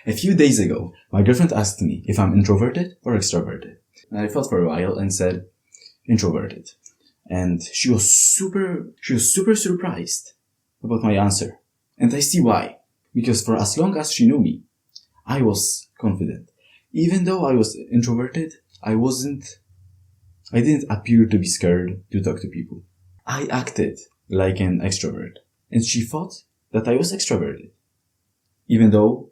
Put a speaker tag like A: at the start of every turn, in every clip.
A: A few days ago, my girlfriend asked me if I'm introverted or extroverted. And I thought for a while and said introverted. And she was super surprised about my answer. And I see why. Because for as long as she knew me, I was confident. Even though I was introverted, I didn't appear to be scared to talk to people. I acted like an extrovert. And she thought that I was extroverted. Even though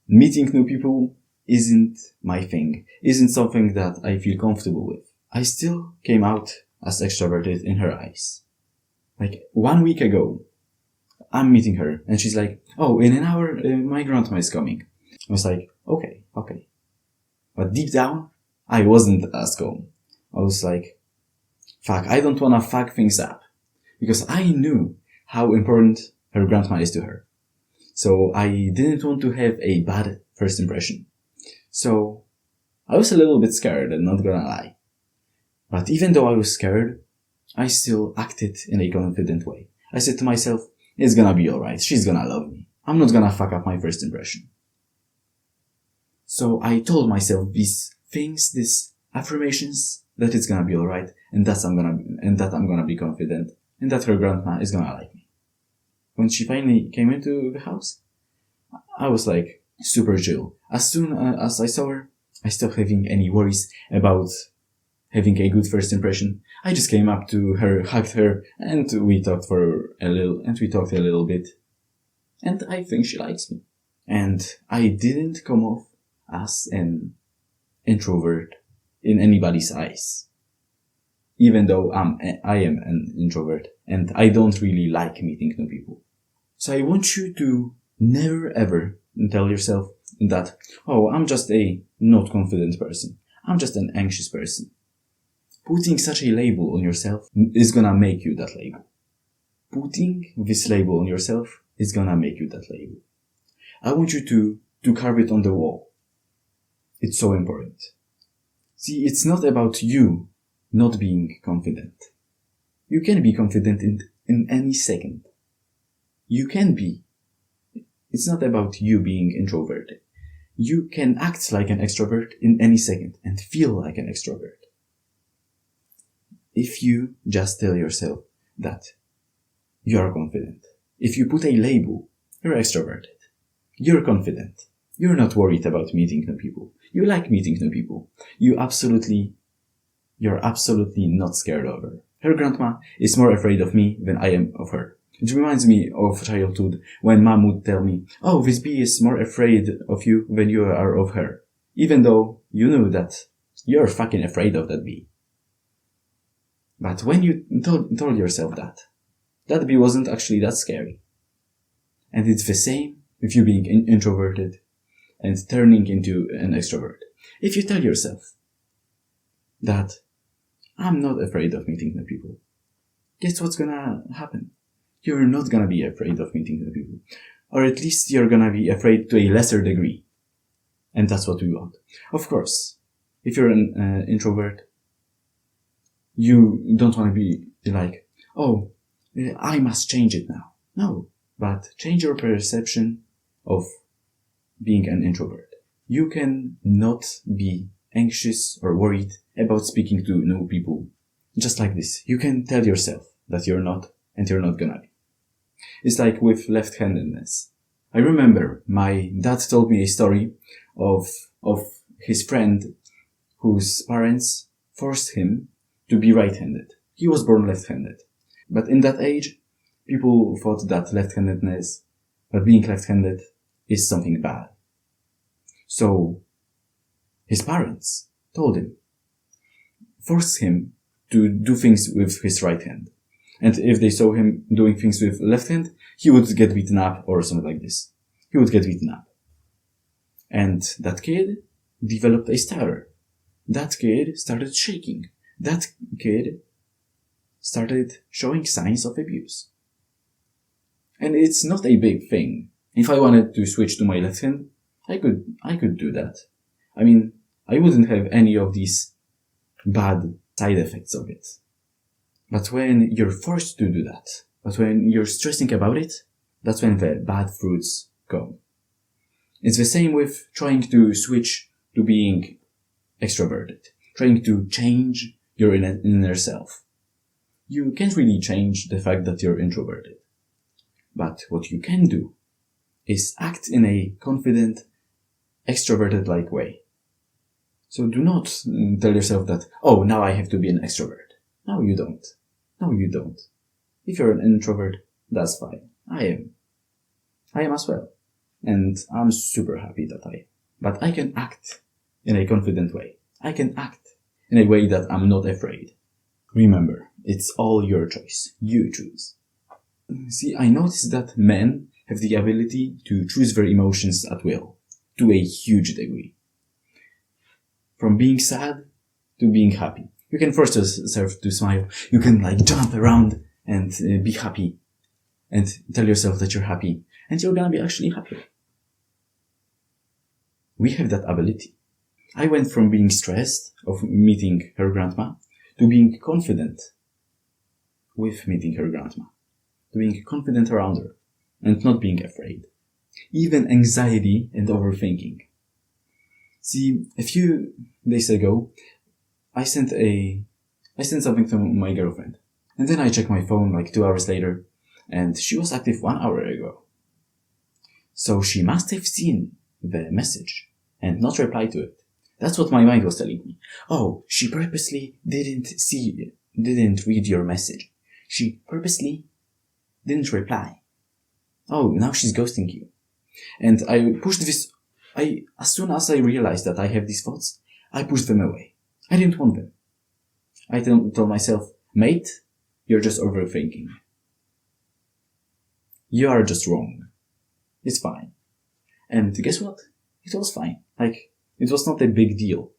A: meeting new people isn't my thing, isn't something that I feel comfortable with. I still came out as extroverted in her eyes. Like 1 week ago, I'm meeting her and she's like, oh, in an hour, my grandma is coming. I was like, okay. But deep down, I wasn't as calm. I was like, fuck, I don't wanna fuck things up. Because I knew how important her grandma is to her. So I didn't want to have a bad first impression. So I was a little bit scared, I'm not gonna lie. But even though I was scared, I still acted in a confident way. I said to myself, it's gonna be alright, she's gonna love me. I'm not gonna fuck up my first impression. So I told myself these things, these affirmations, that it's gonna be alright, and that I'm gonna be confident, and that her grandma is gonna like me. When she finally came into the house, I was like super chill. As soon as I saw her, I stopped having any worries about having a good first impression. I just came up to her, hugged her, and we talked a little bit. And I think she likes me. And I didn't come off as an introvert in anybody's eyes. Even though I am an introvert and I don't really like meeting new people. So I want you to never ever tell yourself that, oh, I'm just a not confident person. I'm just an anxious person. Putting such a label on yourself is gonna make you that label. Putting this label on yourself is gonna make you that label. I want you to carve it on the wall. It's so important. See, it's not about you not being confident. You can be confident in any second. You can be. It's not about you being introverted. You can act like an extrovert in any second and feel like an extrovert. If you just tell yourself that you are confident. If you put a label, you're extroverted. You're confident. You're not worried about meeting new people. You like meeting new people. You're absolutely not scared of her. Her grandma is more afraid of me than I am of her. It reminds me of childhood when mom would tell me, oh, this bee is more afraid of you than you are of her. Even though you knew that you're fucking afraid of that bee. But when you told yourself that bee wasn't actually that scary. And it's the same with you being introverted and turning into an extrovert. If you tell yourself that I'm not afraid of meeting new people, guess what's gonna happen? You're not gonna be afraid of meeting new people. Or at least you're gonna be afraid to a lesser degree. And that's what we want. Of course, if you're an introvert, you don't want to be like, oh, I must change it now. No, but change your perception of being an introvert. You can not be anxious or worried about speaking to new people. Just like this. You can tell yourself that you're not, and you're not gonna be. It's like with left-handedness. I remember my dad told me a story of his friend whose parents forced him to be right-handed. He was born left-handed. But in that age, people thought that being left-handed is something bad. So, his parents forced him to do things with his right hand. And if they saw him doing things with left hand, he would get beaten up or something like this. He would get beaten up. And that kid developed a stutter. That kid started shaking. That kid started showing signs of abuse. And it's not a big thing. If I wanted to switch to my left hand, I could do that. I mean, I wouldn't have any of these bad side effects of it. But when you're forced to do that, but when you're stressing about it, that's when the bad fruits come. It's the same with trying to switch to being extroverted, trying to change your inner self. You can't really change the fact that you're introverted. But what you can do is act in a confident, extroverted-like way. So do not tell yourself that, oh, now I have to be an extrovert. No, you don't. No, you don't. If you're an introvert, that's fine. I am as well. And I'm super happy that I am. But I can act in a confident way. I can act in a way that I'm not afraid. Remember, it's all your choice. You choose. See, I noticed that men have the ability to choose their emotions at will, to a huge degree. From being sad to being happy. You can force yourself to smile. You can jump around and be happy. And tell yourself that you're happy. And you're gonna be actually happy. We have that ability. I went from being stressed of meeting her grandma to being confident with meeting her grandma. To being confident around her and not being afraid. Even anxiety and overthinking. See, a few days ago, I sent something to my girlfriend. And then I checked my phone 2 hours later, and she was active 1 hour ago. So she must have seen the message and not replied to it. That's what my mind was telling me. Oh, she purposely didn't read your message. She purposely didn't reply. Oh, now she's ghosting you. And I pushed this. As soon as I realized that I have these thoughts, I pushed them away. I didn't want them. I told myself, mate, you're just overthinking. You are just wrong. It's fine. And guess what? It was fine. It was not a big deal.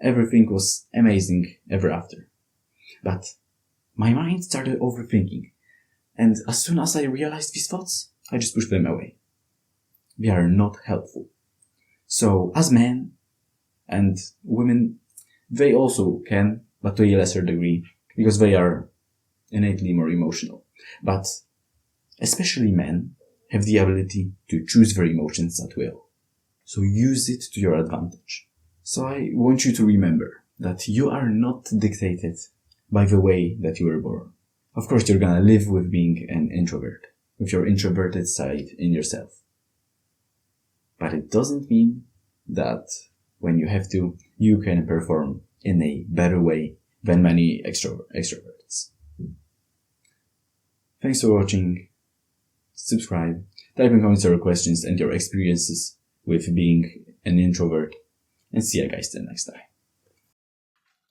A: Everything was amazing ever after. But my mind started overthinking. And as soon as I realized these thoughts, I just pushed them away. They are not helpful. So, as men and women, they also can, but to a lesser degree, because they are innately more emotional. But especially men have the ability to choose their emotions at will. So use it to your advantage. So I want you to remember that you are not dictated by the way that you were born. Of course, you're gonna live with being an introvert, with your introverted side in yourself. But it doesn't mean that when you have to, you can perform in a better way than many extroverts. Thanks for watching. Subscribe, type in comments your questions and your experiences with being an introvert, and see you guys the next time.